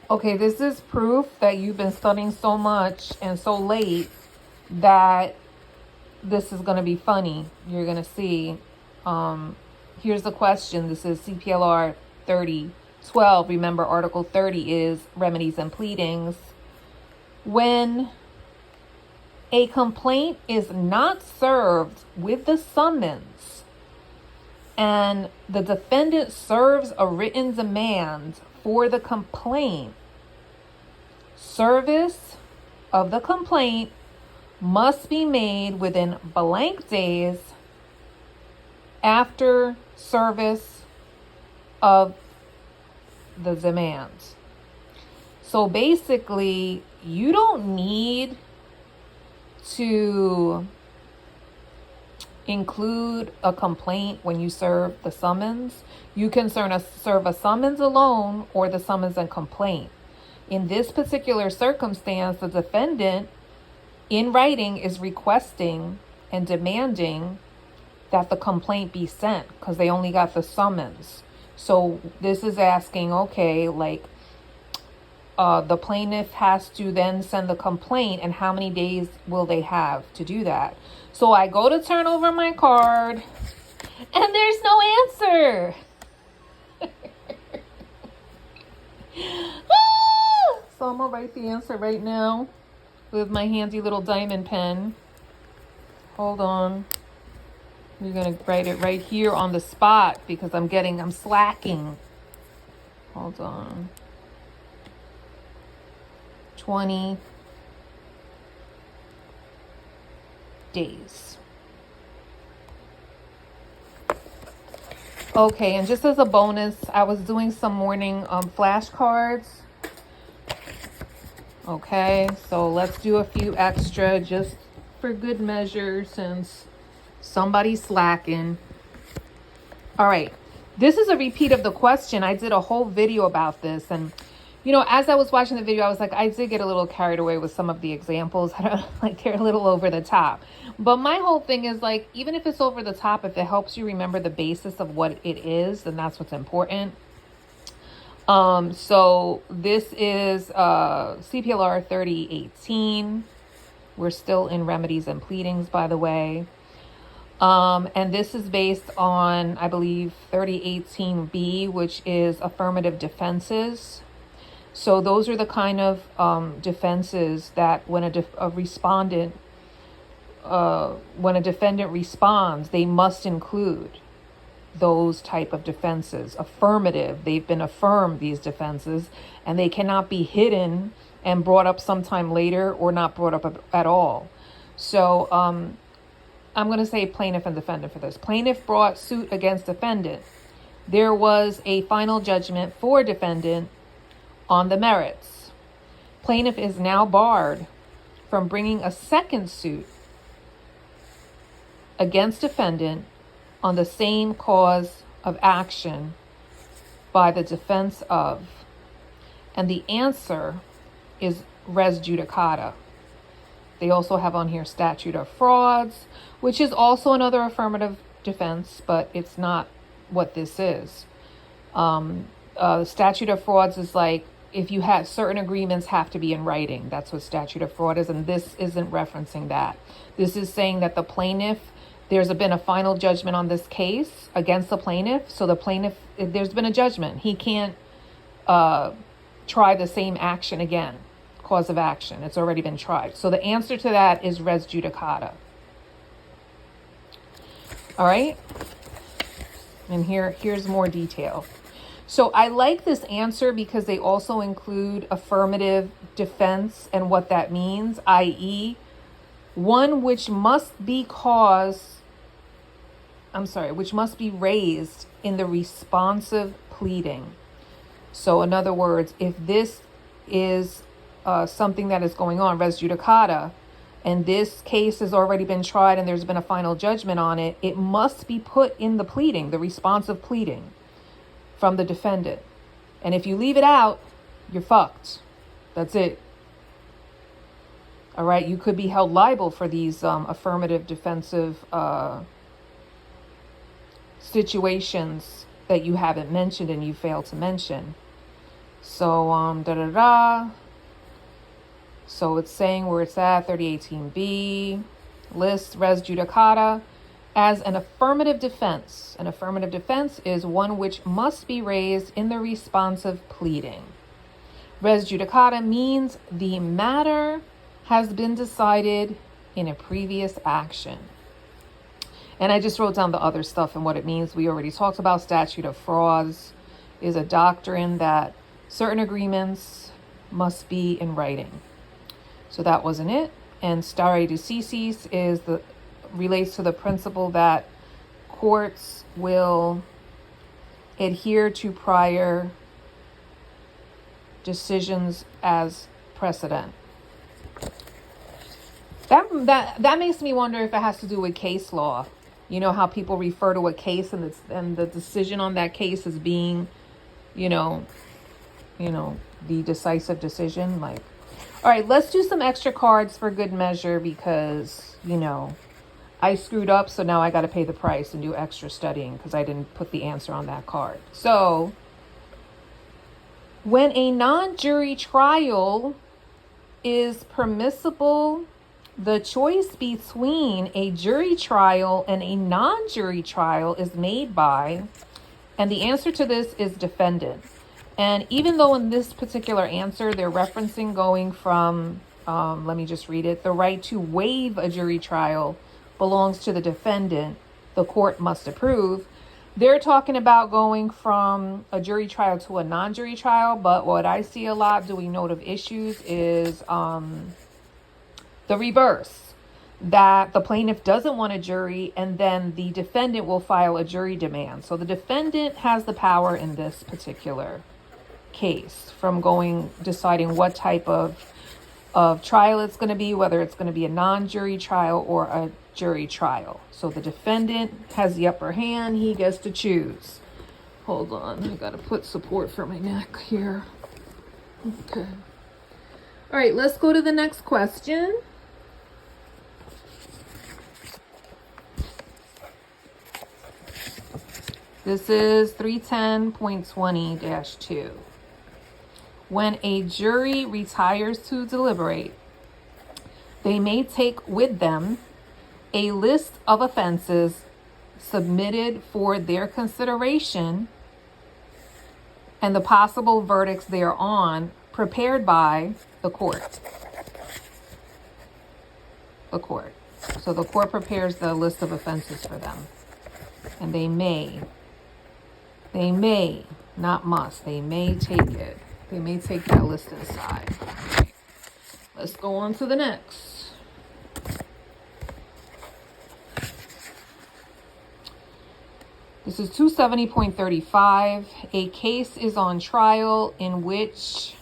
Okay, this is proof that you've been studying so much and so late that this is going to be funny. You're going to see. Here's the question. This is CPLR 3012. Remember, Article 30 is remedies and pleadings. When a complaint is not served with the summons and the defendant serves a written demand for the complaint, service of the complaint must be made within blank days after service of the demand. So basically, you don't need to include a complaint when you serve the summons. You can serve a summons alone or the summons and complaint. In this particular circumstance, the defendant in writing is requesting and demanding that the complaint be sent because they only got the summons. So this is asking, okay, like the plaintiff has to then send the complaint, and how many days will they have to do that? So I go to turn over my card and there's no answer. So I'm gonna write the answer right now with my handy little diamond pen. Hold on. We're gonna write it right here on the spot because I'm slacking. Hold on. 20 days. Okay, and just as a bonus, I was doing some morning flashcards. Okay, so let's do a few extra just for good measure since somebody's slacking. All right, this is a repeat of the question. I did a whole video about this, and as I was watching the video, I was like, I did get a little carried away with some of the examples. I don't like, they're a little over the top. But my whole thing is like, even if it's over the top, if it helps you remember the basis of what it is, then that's what's important. So this is CPLR 3018. We're still in remedies and pleadings, by the way. And this is based on, I believe, 3018B, which is affirmative defenses. So those are the kind of defenses that when a defendant responds, they must include those type of defenses. Affirmative, they've been affirmed, these defenses, and they cannot be hidden and brought up sometime later or not brought up at all. So I'm going to say plaintiff and defendant for this. Plaintiff brought suit against defendant. There was a final judgment for defendant on the merits. Plaintiff is now barred from bringing a second suit against defendant on the same cause of action by the defense of. And the answer is res judicata. They also have on here statute of frauds, which is also another affirmative defense, but it's not what this is. The statute of frauds is like, if you have certain agreements have to be in writing. That's what statute of fraud is, and this isn't referencing that. This is saying that the plaintiff, there's been a final judgment on this case against the plaintiff. So the plaintiff, there's been a judgment. He can't try the same action again, cause of action. It's already been tried. So the answer to that is res judicata. All right. And here's more detail. So I like this answer because they also include affirmative defense and what that means, i.e., one which must be raised in the responsive pleading. So in other words, if this is something that is going on, res judicata, and this case has already been tried and there's been a final judgment on it, it must be put in the pleading, the responsive pleading from the defendant. And if you leave it out, you're fucked. That's it. All right, you could be held liable for these affirmative defensive situations that you haven't mentioned and you failed to mention. So, So it's saying where it's at, 3018B, lists res judicata as an affirmative defense. An affirmative defense is one which must be raised in the responsive pleading. Res judicata means the matter has been decided in a previous action. And I just wrote down the other stuff and what it means. We already talked about statute of frauds is a doctrine that certain agreements must be in writing. So that wasn't it. And stare decisis relates to the principle that courts will adhere to prior decisions as precedent. That makes me wonder if it has to do with case law. You know how people refer to a case and the decision on that case as being, the decisive decision. Like, all right, let's do some extra cards for good measure because, I screwed up, so now I got to pay the price and do extra studying because I didn't put the answer on that card. So, when a non-jury trial is permissible, the choice between a jury trial and a non-jury trial is made by, and the answer to this is defendant. And even though in this particular answer, they're referencing going from, let me just read it, the right to waive a jury trial belongs to the defendant, the court must approve. They're talking about going from a jury trial to a non-jury trial, but what I see a lot doing note of issues is the reverse, that the plaintiff doesn't want a jury and then the defendant will file a jury demand. So the defendant has the power in this particular case from deciding what type of trial it's going to be, whether it's going to be a non-jury trial or a jury trial. So the defendant has the upper hand. He gets to choose. Hold on. I got to put support for my neck here. Okay. All right, let's go to the next question. This is 310.20-2. When a jury retires to deliberate, they may take with them a list of offenses submitted for their consideration and the possible verdicts thereon prepared by the court. The court. So the court prepares the list of offenses for them. And they may, not must, they may take it. They may take that list inside. Right. Let's go on to the next. This is 270.35. A case is on trial in which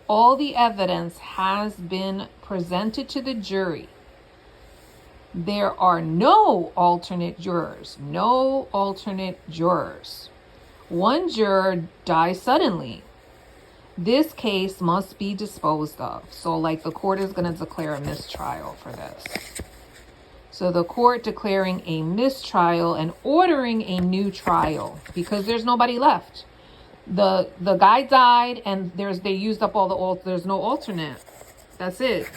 all the evidence has been presented to the jury. There are no alternate jurors. No alternate jurors. One juror dies suddenly. This case must be disposed of. So the court is going to declare a mistrial for this. So the court declaring a mistrial and ordering a new trial because there's nobody left. The guy died and they used up all there's no alternate. That's it.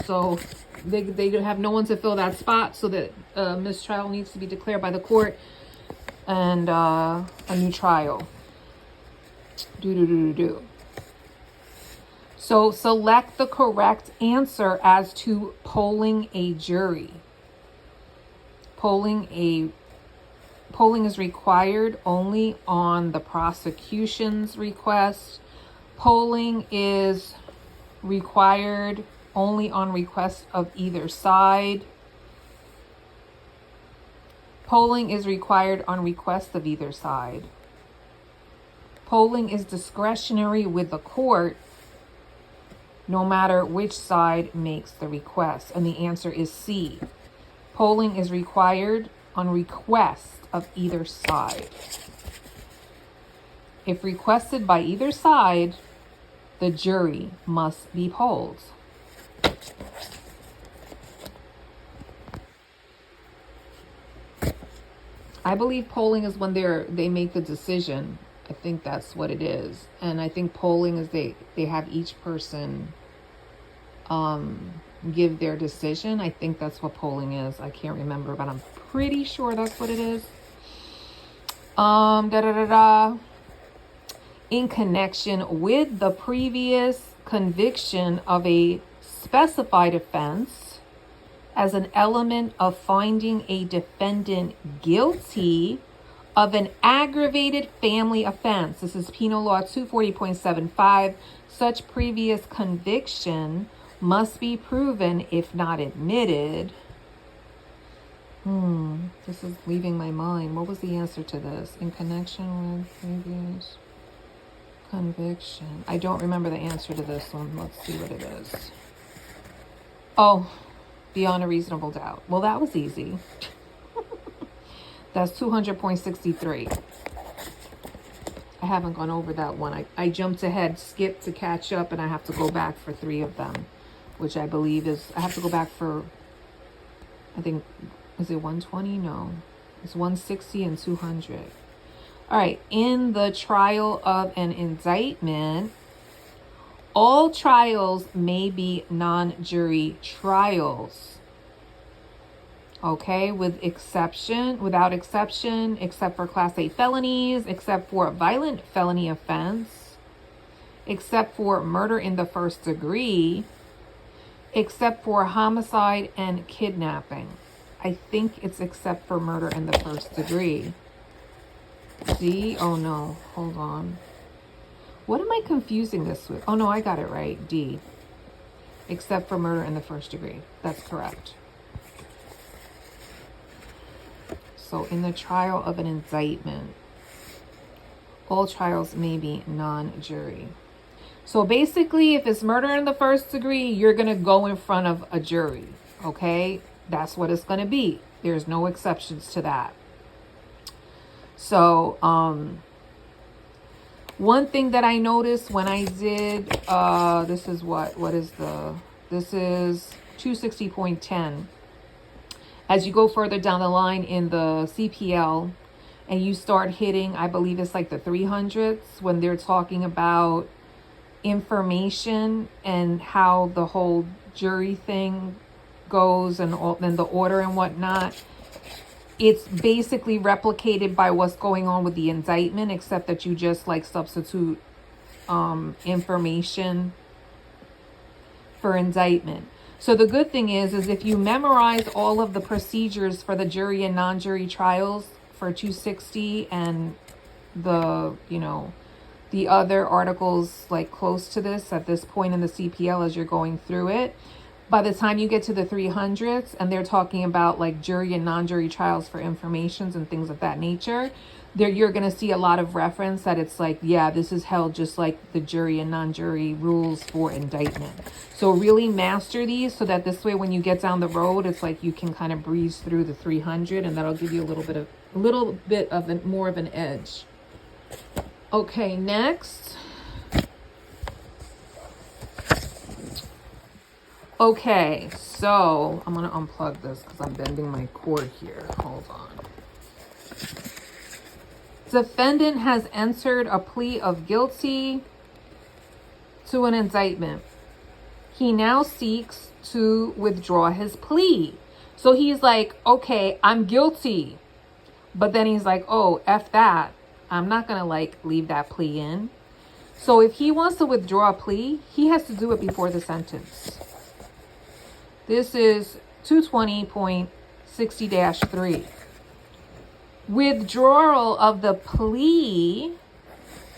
So they have no one to fill that spot, so that mistrial needs to be declared by the court and a new trial. So select the correct answer as to polling a jury. Polling is required only on the prosecution's request. Polling is required only on request of either side. Polling is required on request of either side. Polling is discretionary with the court, no matter which side makes the request. And the answer is C. Polling is required on request of either side. If requested by either side, the jury must be polled. I believe polling is when they make the decision. I think that's what it is. And I think polling is they have each person give their decision. I think that's what polling is. I can't remember, but I'm pretty sure that's what it is. In connection with the previous conviction of a specified offense as an element of finding a defendant guilty of an aggravated family offense. This is Penal Law 240.75. Such previous conviction must be proven if not admitted. This is leaving my mind. What was the answer to this? In connection with previous conviction. I don't remember the answer to this one. Let's see what it is. Oh, beyond a reasonable doubt. Well, that was easy. That's 200.63. I haven't gone over that one. I jumped ahead, skipped to catch up, and I have to go back for 3 of them, which I believe is, I have to go back for, I think, is it 120? No, it's 160 and 200. All right, in the trial of an indictment, all trials may be non-jury trials. Okay, without exception, except for Class A felonies, except for a violent felony offense, except for murder in the first degree, except for homicide and kidnapping. I think it's except for murder in the first degree. D? Oh no, hold on. What am I confusing this with? Oh no, I got it right. D. Except for murder in the first degree. That's correct. So in the trial of an indictment, all trials may be non-jury. So basically, if it's murder in the first degree, you're going to go in front of a jury. Okay? That's what it's going to be. There's no exceptions to that. So, one thing that I noticed when I did, this is this is 260.10. As you go further down the line in the CPL and you start hitting, I believe it's like the 300s, when they're talking about information and how the whole jury thing goes and the order and whatnot. It's basically replicated by what's going on with the indictment, except that you just like substitute information for indictment. So the good thing is if you memorize all of the procedures for the jury and non-jury trials for 260 and the other articles like close to this at this point in the CPL as you're going through it, by the time you get to the 300s and they're talking about like jury and non-jury trials for informations and things of that nature, there you're going to see a lot of reference that it's like, yeah, this is held just like the jury and non-jury rules for indictment. So really master these so that this way when you get down the road, it's like you can kind of breeze through the 300 and that'll give you a little bit of more of an edge. Okay, next. Okay, so I'm going to unplug this because I'm bending my cord here. Hold on. Defendant has entered a plea of guilty to an indictment. He now seeks to withdraw his plea. So he's like, okay, I'm guilty. But then he's like, oh, F that. I'm not going to like leave that plea in. So if he wants to withdraw a plea, he has to do it before the sentence. This is 220.60-3. Withdrawal of the plea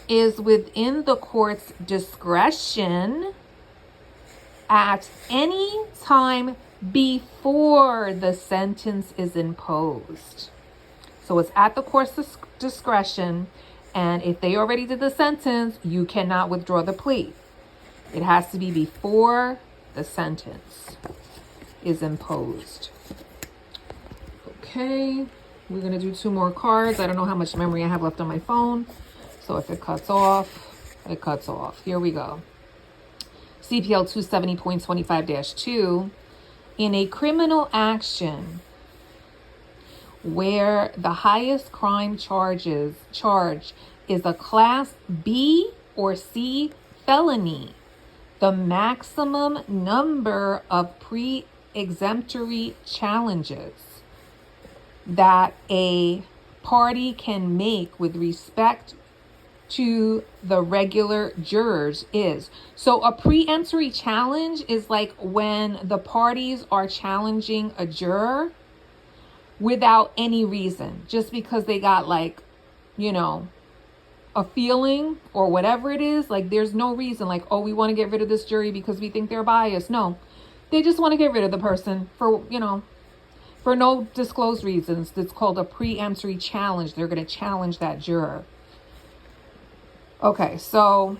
is within the court's discretion at any time before the sentence is imposed. So it's at the court's discretion, and if they already did the sentence, you cannot withdraw the plea. It has to be before the sentence is imposed. Okay, we're going to do 2 more cards. I don't know how much memory I have left on my phone, so if it cuts off, it cuts off. Here we go. CPL 270.25-2. In a criminal action where the highest crime charge is a Class B or C felony, the maximum number of pre-exemptory challenges that a party can make with respect to the regular jurors is. So a pre-emptory challenge is like when the parties are challenging a juror without any reason, just because they got like, you know, a feeling or whatever it is. Like there's no reason like, oh, we want to get rid of this jury because we think they're biased. No, they just want to get rid of the person for, you know, for no disclosed reasons. It's called a pre-emptory challenge. They're going to challenge that juror. Okay, so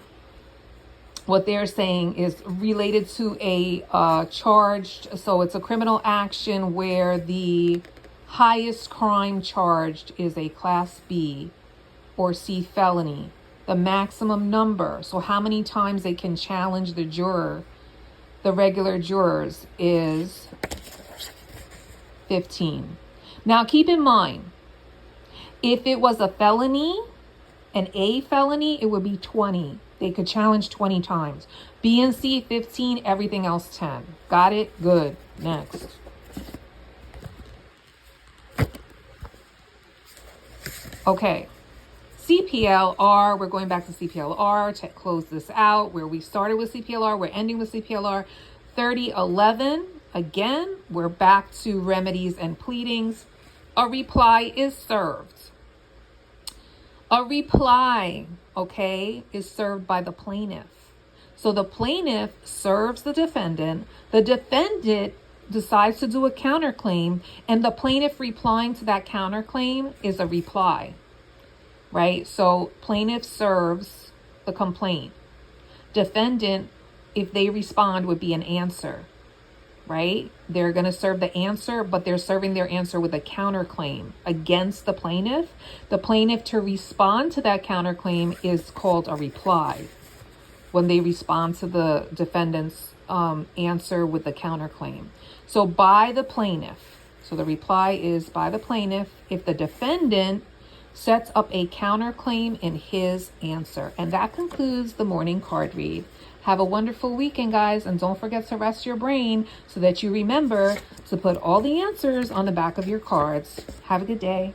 what they're saying is related to a charged, so it's a criminal action where the highest crime charged is a Class B or C felony. The maximum number, so how many times they can challenge the juror, the regular jurors, is 15. Now keep in mind, if it was a felony, an A felony, it would be 20. They could challenge 20 times. B and C, 15, everything else 10. Got it? Good. Next. Okay. CPLR, we're going back to CPLR to close this out. Where we started with CPLR, we're ending with CPLR 3011. Again, we're back to remedies and pleadings. A reply is served. A reply, okay, is served by the plaintiff. So the plaintiff serves the defendant decides to do a counterclaim, and the plaintiff replying to that counterclaim is a reply, right? So plaintiff serves the complaint. Defendant, if they respond, would be an answer, right? They're going to serve the answer, but they're serving their answer with a counterclaim against the plaintiff. The plaintiff to respond to that counterclaim is called a reply, when they respond to the defendant's answer with the counterclaim. So by the plaintiff. So the reply is by the plaintiff if the defendant sets up a counterclaim in his answer. And that concludes the morning card read. Have a wonderful weekend, guys, and don't forget to rest your brain so that you remember to put all the answers on the back of your cards. Have a good day.